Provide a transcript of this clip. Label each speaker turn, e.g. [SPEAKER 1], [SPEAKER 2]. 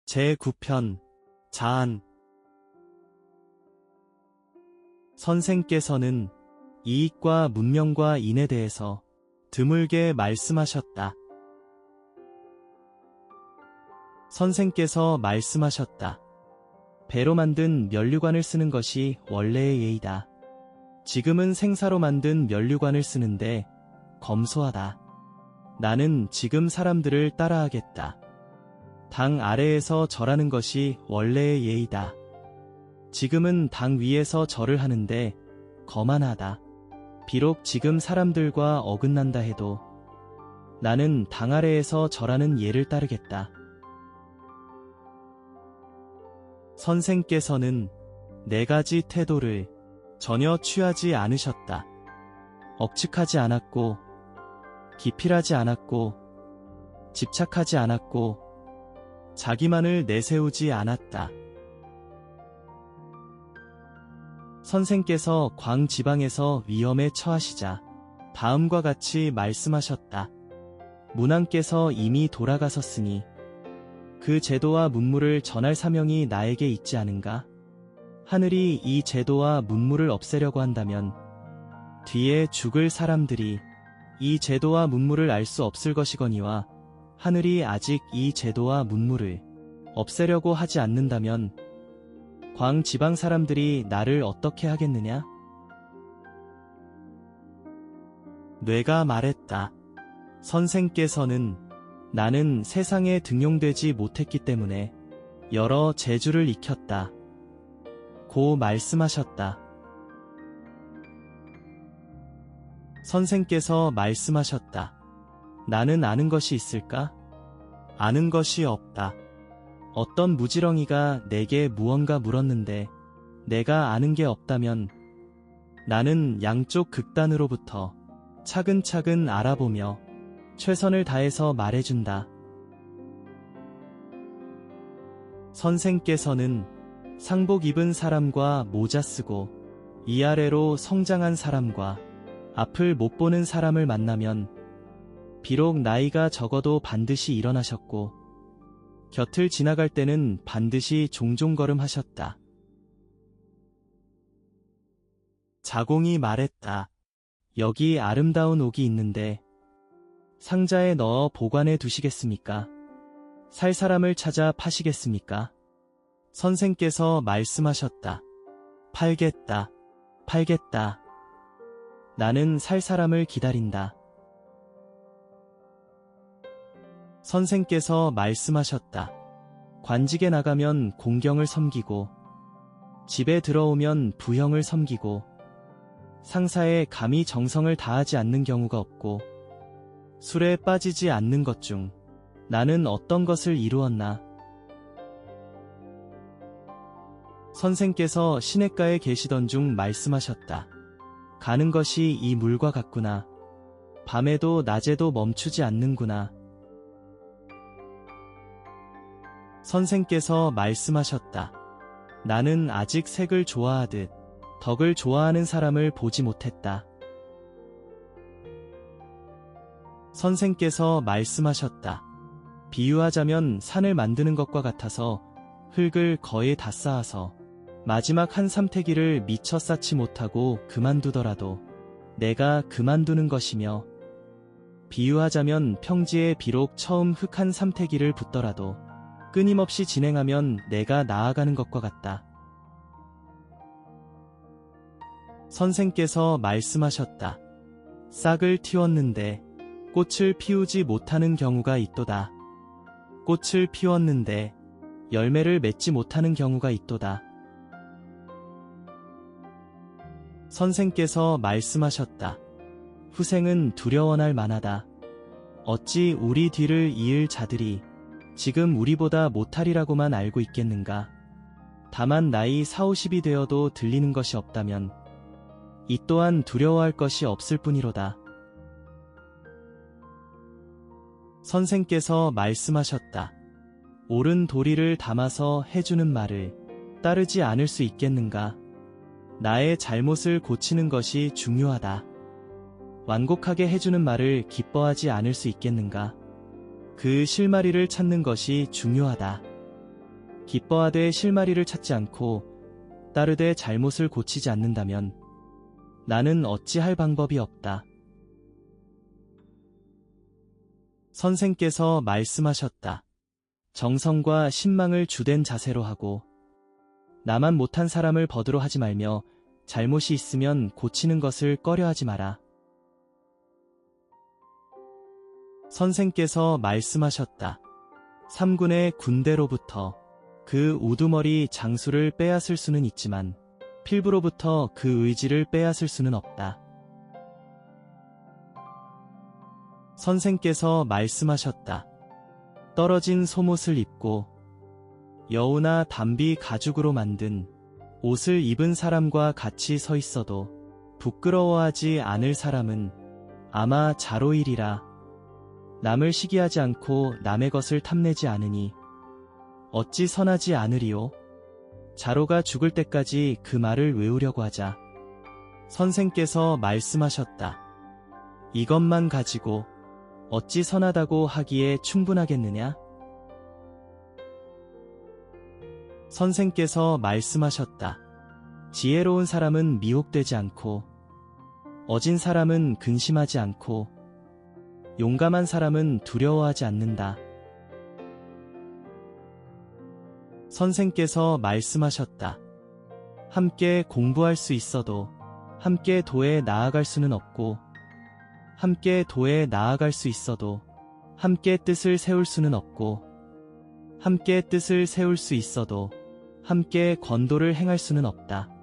[SPEAKER 1] 제9편 자안. 선생께서는 이익과 문명과 인에 대해서 드물게 말씀하셨다. 선생께서 말씀하셨다. 배로 만든 면류관을 쓰는 것이 원래의 예이다. 지금은 생사로 만든 면류관을 쓰는데 검소하다. 나는 지금 사람들을 따라하겠다. 당 아래에서 절하는 것이 원래의 예이다. 지금은 당 위에서 절을 하는데 거만하다. 비록 지금 사람들과 어긋난다 해도 나는 당 아래에서 절하는 예를 따르겠다. 선생께서는 4가지 태도를 전혀 취하지 않으셨다. 억측하지 않았고, 기필하지 않았고, 집착하지 않았고, 자기만을 내세우지 않았다. 선생께서 광지방에서 위험에 처하시자 다음과 같이 말씀하셨다. 문왕께서 이미 돌아가셨으니 그 제도와 문물을 전할 사명이 나에게 있지 않은가? 하늘이 이 제도와 문물을 없애려고 한다면 뒤에 죽을 사람들이 이 제도와 문물을 알 수 없을 것이거니와 하늘이 아직 이 제도와 문물을 없애려고 하지 않는다면 광지방 사람들이 나를 어떻게 하겠느냐? 뇌가 말했다. 선생께서는 나는 세상에 등용되지 못했기 때문에 여러 재주를 익혔다. 고 말씀하셨다. 선생께서 말씀하셨다. 나는 아는 것이 있을까? 아는 것이 없다. 어떤 무지렁이가 내게 무언가 물었는데 내가 아는 게 없다면 나는 양쪽 극단으로부터 차근차근 알아보며 최선을 다해서 말해준다. 선생께서는 상복 입은 사람과 모자 쓰고 위아래로 성장한 사람과 앞을 못 보는 사람을 만나면 비록 나이가 적어도 반드시 일어나셨고 곁을 지나갈 때는 반드시 종종걸음하셨다. 자공이 말했다. 여기 아름다운 옥이 있는데 상자에 넣어 보관해 두시겠습니까? 살 사람을 찾아 파시겠습니까? 선생께서 말씀하셨다. 팔겠다. 팔겠다. 나는 살 사람을 기다린다. 선생께서 말씀하셨다. 관직에 나가면 공경을 섬기고 집에 들어오면 부형을 섬기고 상사에 감히 정성을 다하지 않는 경우가 없고 술에 빠지지 않는 것 중 나는 어떤 것을 이루었나? 선생께서 시냇가에 계시던 중 말씀하셨다. 가는 것이 이 물과 같구나. 밤에도 낮에도 멈추지 않는구나. 선생께서 말씀하셨다. 나는 아직 색을 좋아하듯 덕을 좋아하는 사람을 보지 못했다. 선생께서 말씀하셨다. 비유하자면 산을 만드는 것과 같아서 흙을 거의 다 쌓아서 마지막 한 삼태기를 미처 쌓지 못하고 그만두더라도 내가 그만두는 것이며 비유하자면 평지에 비록 처음 흙 한 삼태기를 붓더라도 끊임없이 진행하면 내가 나아가는 것과 같다. 선생께서 말씀하셨다. 싹을 틔웠는데 꽃을 피우지 못하는 경우가 있도다. 꽃을 피웠는데 열매를 맺지 못하는 경우가 있도다. 선생께서 말씀하셨다. 후생은 두려워할 만하다. 어찌 우리 뒤를 이을 자들이 지금 우리보다 못하리라고만 알고 있겠는가? 다만 나이 40~50이 되어도 들리는 것이 없다면 이 또한 두려워할 것이 없을 뿐이로다. 선생께서 말씀하셨다. 옳은 도리를 담아서 해주는 말을 따르지 않을 수 있겠는가? 나의 잘못을 고치는 것이 중요하다. 완곡하게 해주는 말을 기뻐하지 않을 수 있겠는가? 그 실마리를 찾는 것이 중요하다. 기뻐하되 실마리를 찾지 않고 따르되 잘못을 고치지 않는다면 나는 어찌할 방법이 없다. 선생께서 말씀하셨다. 정성과 신망을 주된 자세로 하고 나만 못한 사람을 버드로 하지 말며 잘못이 있으면 고치는 것을 꺼려하지 마라. 선생께서 말씀하셨다. 삼군의 군대로부터 그 우두머리 장수를 빼앗을 수는 있지만 필부로부터 그 의지를 빼앗을 수는 없다. 선생께서 말씀하셨다. 떨어진 솜옷을 입고 여우나 담비 가죽으로 만든 옷을 입은 사람과 같이 서 있어도 부끄러워하지 않을 사람은 아마 자로이리라. 남을 시기하지 않고 남의 것을 탐내지 않으니 어찌 선하지 않으리요? 자로가 죽을 때까지 그 말을 외우려고 하자. 선생께서 말씀하셨다. 이것만 가지고 어찌 선하다고 하기에 충분하겠느냐? 선생께서 말씀하셨다. 지혜로운 사람은 미혹되지 않고 어진 사람은 근심하지 않고 용감한 사람은 두려워하지 않는다. 선생께서 말씀하셨다. 함께 공부할 수 있어도 함께 도에 나아갈 수는 없고 함께 도에 나아갈 수 있어도 함께 뜻을 세울 수는 없고 함께 뜻을 세울 수 있어도 함께 권도를 행할 수는 없다.